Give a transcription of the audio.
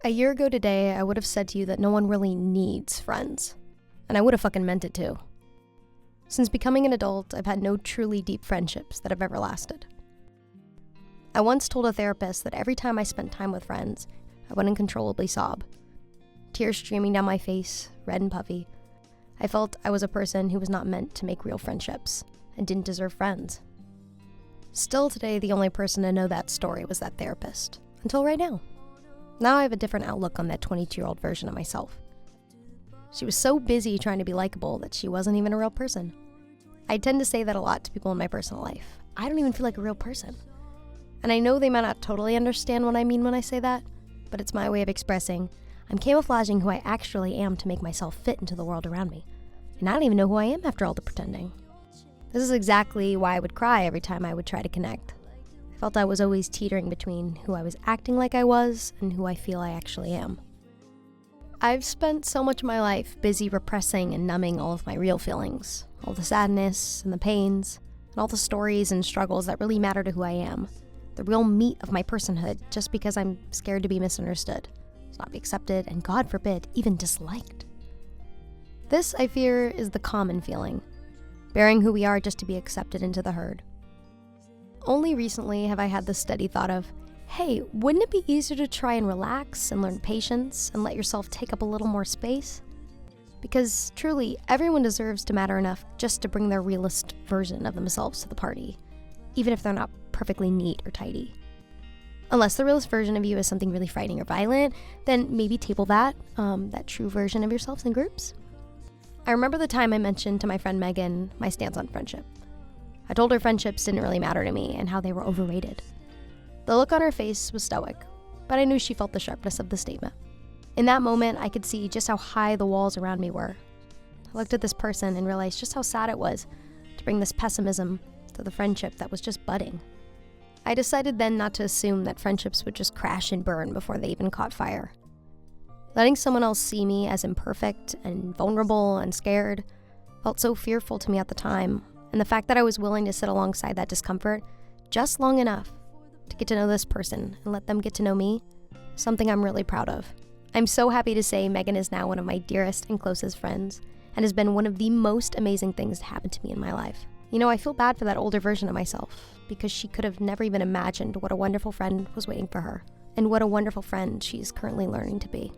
A year ago today, I would have said to you that no one really needs friends. And I would have fucking meant it too. Since becoming an adult, I've had no truly deep friendships that have ever lasted. I once told a therapist that every time I spent time with friends, I would uncontrollably sob. Tears streaming down my face, red and puffy. I felt I was a person who was not meant to make real friendships and didn't deserve friends. Still today, the only person to know that story was that therapist. Until right now. Now I have a different outlook on that 22-year-old version of myself. She was so busy trying to be likable that she wasn't even a real person. I tend to say that a lot to people in my personal life. I don't even feel like a real person. And I know they might not totally understand what I mean when I say that, but it's my way of expressing I'm camouflaging who I actually am to make myself fit into the world around me. And I don't even know who I am after all the pretending. This is exactly why I would cry every time I would try to connect. I felt I was always teetering between who I was acting like I was and who I feel I actually am. I've spent so much of my life busy repressing and numbing all of my real feelings, all the sadness and the pains, and all the stories and struggles that really matter to who I am, the real meat of my personhood, just because I'm scared to be misunderstood, to not be accepted, and God forbid, even disliked. This, I fear, is the common feeling, bearing who we are just to be accepted into the herd. Only recently have I had the steady thought of, hey, wouldn't it be easier to try and relax and learn patience and let yourself take up a little more space? Because truly, everyone deserves to matter enough just to bring their realist version of themselves to the party, even if they're not perfectly neat or tidy. Unless the realist version of you is something really frightening or violent, then maybe table that true version of yourselves in groups. I remember the time I mentioned to my friend Meghan my stance on friendship. I told her friendships didn't really matter to me and how they were overrated. The look on her face was stoic, but I knew she felt the sharpness of the statement. In that moment, I could see just how high the walls around me were. I looked at this person and realized just how sad it was to bring this pessimism to the friendship that was just budding. I decided then not to assume that friendships would just crash and burn before they even caught fire. Letting someone else see me as imperfect and vulnerable and scared felt so fearful to me at the time, and the fact that I was willing to sit alongside that discomfort just long enough to get to know this person and let them get to know me, something I'm really proud of. I'm so happy to say Meghan is now one of my dearest and closest friends and has been one of the most amazing things to happen to me in my life. You know, I feel bad for that older version of myself because she could have never even imagined what a wonderful friend was waiting for her and what a wonderful friend she's currently learning to be.